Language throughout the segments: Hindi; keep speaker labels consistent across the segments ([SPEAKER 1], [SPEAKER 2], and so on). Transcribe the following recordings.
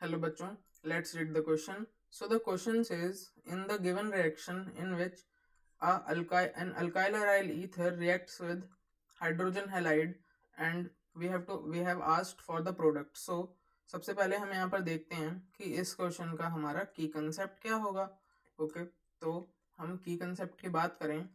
[SPEAKER 1] Hello bachon, let's read the question. So the question says, in the given reaction in which an alkyl aryl ether reacts with hydrogen halide and we have asked for the product. So सबसे पहले हम यहाँ पर देखते हैं कि इस क्वेश्चन का हमारा की कंसेप्ट क्या होगा. ओके, तो हम की कंसेप्ट की बात करें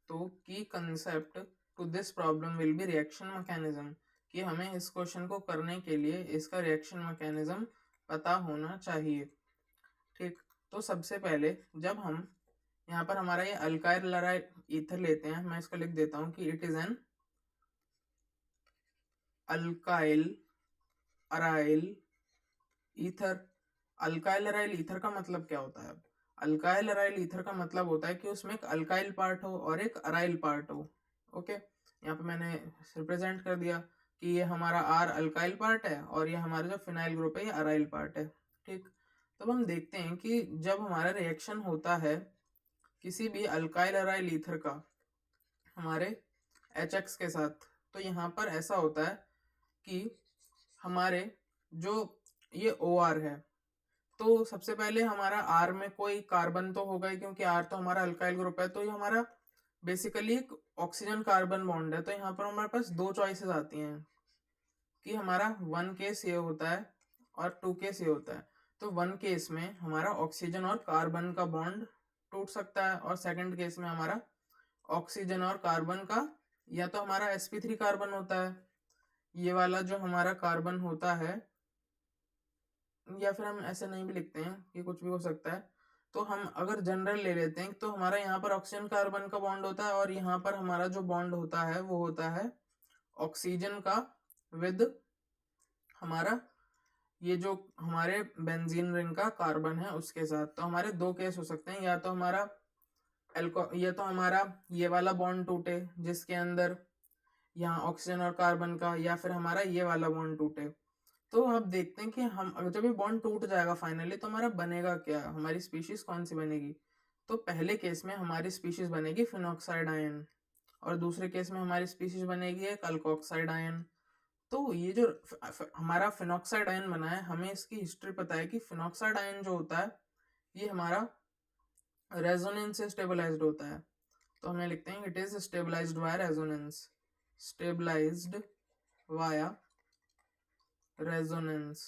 [SPEAKER 1] तो की concept to this problem will be reaction mechanism, कि हमें इस क्वेश्चन को करने के लिए इसका रिएक्शन मैकेनिज्म पता होना चाहिए. ठीक, तो सबसे पहले जब हम यहाँ पर हमारा ये अल्काइल अराइल ईथर लेते हैं, मैं इसको लिख देता हूँ कि it is an alkyl aryl ether. Alkyl aryl ether का मतलब क्या होता है? अल्काइल अराइल ईथर का मतलब होता है कि उसमें एक अल्काइल पार्ट हो और एक अराइल पार्ट हो. ओके, यहाँ पे मैंने रिप्रेजेंट कर दिया कि ये हमारा आर अल्काइल पार्ट है और ये हमारा जो फिनाइल ग्रुप है ये अराइल पार्ट है. ठीक, तब हम देखते हैं कि जब हमारा रिएक्शन होता है किसी भी अल्काइल अराइल ईथर का हमारे HX के साथ, तो यहाँ पर ऐसा होता है कि हमारे जो ये OR है, तो सबसे पहले हमारा R में कोई कार्बन तो होगा ही, क्योंकि R तो हमारा अल्काइल ग्रुप है. तो ये हमारा बेसिकली एक ऑक्सीजन कार्बन बॉन्ड है. तो यहाँ पर हमारे पास दो चॉइसेस आती हैं कि हमारा 1 केस ये होता है और 2 केस ये होता है. तो 1 केस में हमारा ऑक्सीजन और कार्बन का बॉन्ड टूट सकता है और सेकंड केस में हमारा ऑक्सीजन और कार्बन का या तो हमारा sp3 कार्बन होता है, ये वाला जो हमारा कार्बन होता है, या फिर हम ऐसे नहीं भी लिखते हैं कि कुछ भी हो सकता है. तो हम अगर जनरल ले लेते हैं तो हमारा यहाँ पर ऑक्सीजन कार्बन का बॉन्ड होता है और यहाँ पर हमारा जो बॉन्ड होता है वो होता है ऑक्सीजन का विद हमारा ये जो हमारे बेंजीन रिंग का कार्बन है उसके साथ. तो हमारे दो केस हो सकते हैं, या तो हमारा ये वाला बॉन्ड टूटे जिसके अंदर यहाँ ऑक्सीजन और कार्बन का, या फिर हमारा ये वाला बॉन्ड टूटे. तो अब देखते हैं कि हम अगर जब ये बॉन्ड टूट जाएगा फाइनली तो हमारा बनेगा क्या, हमारी स्पीशीज कौन सी बनेगी. तो पहले केस में हमारी स्पीशीज बनेगी फिनॉक्साइड आयन और दूसरे केस में हमारी स्पीशीज बनेगी एक अल्कोक्साइड आयन. तो ये जो हमारा फिनॉक्साइड आयन बना है, हमें इसकी हिस्ट्री पता है कि फिनॉक्साइड आयन जो होता है ये हमारा रेजोनेंस से स्टेबलाइज्ड होता है. तो हमें लिखते हैं it is stabilised via resonance, stabilised via resonance.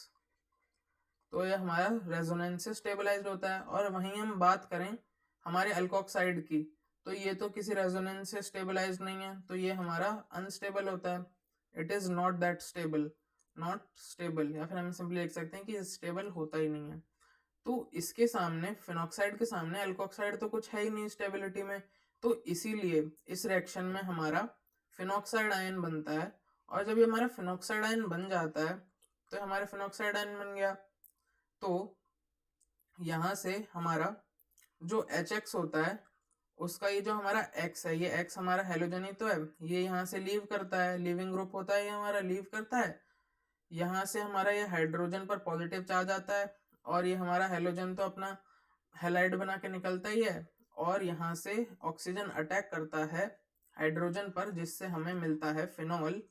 [SPEAKER 1] तो ये हमारा रेजोनेंस से स्टेबलाइज्ड होता है. और वहीं हम बात करें हमारे अल्कोक्साइड की, तो ये तो किसी रेजोनेंस से स्टेबलाइज्ड नहीं है, तो ये हमारा अनस्टेबल होता है. It is not that stable, not stable, या फिर हम सिंपली लिख सकते हैं कि स्टेबल होता ही नहीं है. तो इसके सामने फिनॉक्साइड के सामने अल्कोक्साइड तो कुछ है ही नहीं स्टेबिलिटी में. तो इसीलिए इस रिएक्शन में हमारा फिनॉक्साइड आयन बनता है. और जब ये हमारा फिनॉक्साइड आयन बन जाता है तो हमारा फिनॉक्साइड आयन बन गया. तो यहाँ से हमारा जो HX होता है उसका ये जो हमारा X है, ये X हमारा हेलोजन ही तो है, ये यहाँ से लीव करता है, लीविंग ग्रुप होता है, ये हमारा लीव करता है. यहाँ से हमारा ये हाइड्रोजन पर पॉजिटिव चार्ज आता है और ये हमारा हेलोजन तो अपना हेलाइड बना के निकलता ही है और यहाँ से ऑक्सीजन अटैक करता है हाइड्रोजन पर, जिससे हमें मिलता है फिनॉल.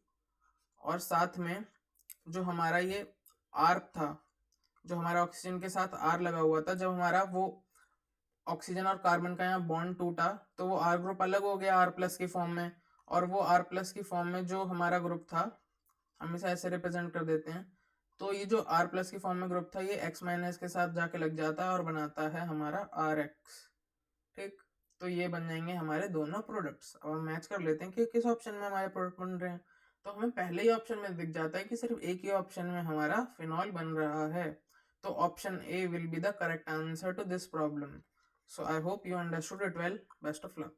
[SPEAKER 1] और साथ में जो हमारा ये आर था, जो हमारा ऑक्सीजन के साथ आर लगा हुआ था, जब हमारा वो ऑक्सीजन और कार्बन का यहाँ बॉन्ड टूटा तो वो आर ग्रुप अलग हो गया आर प्लस की फॉर्म में, और वो आर प्लस की फॉर्म में जो हमारा ग्रुप था हम इसे ऐसे रिप्रेजेंट कर देते हैं. तो ये जो आर प्लस की फॉर्म में ग्रुप था ये एक्स माइनस के साथ जाके लग जाता है और बनाता है हमारा आर एक्स. ठीक, तो ये बन जाएंगे हमारे दोनों प्रोडक्ट्स. अब हम मैच कर लेते हैं कि किस ऑप्शन में हमारे प्रोडक्ट बन रहे हैं. तो हमें पहले ही ऑप्शन में दिख जाता है कि सिर्फ एक ही ऑप्शन में हमारा फिनॉल बन रहा है. तो option A will be the correct answer to this problem. So I hope you understood it well. Best of luck.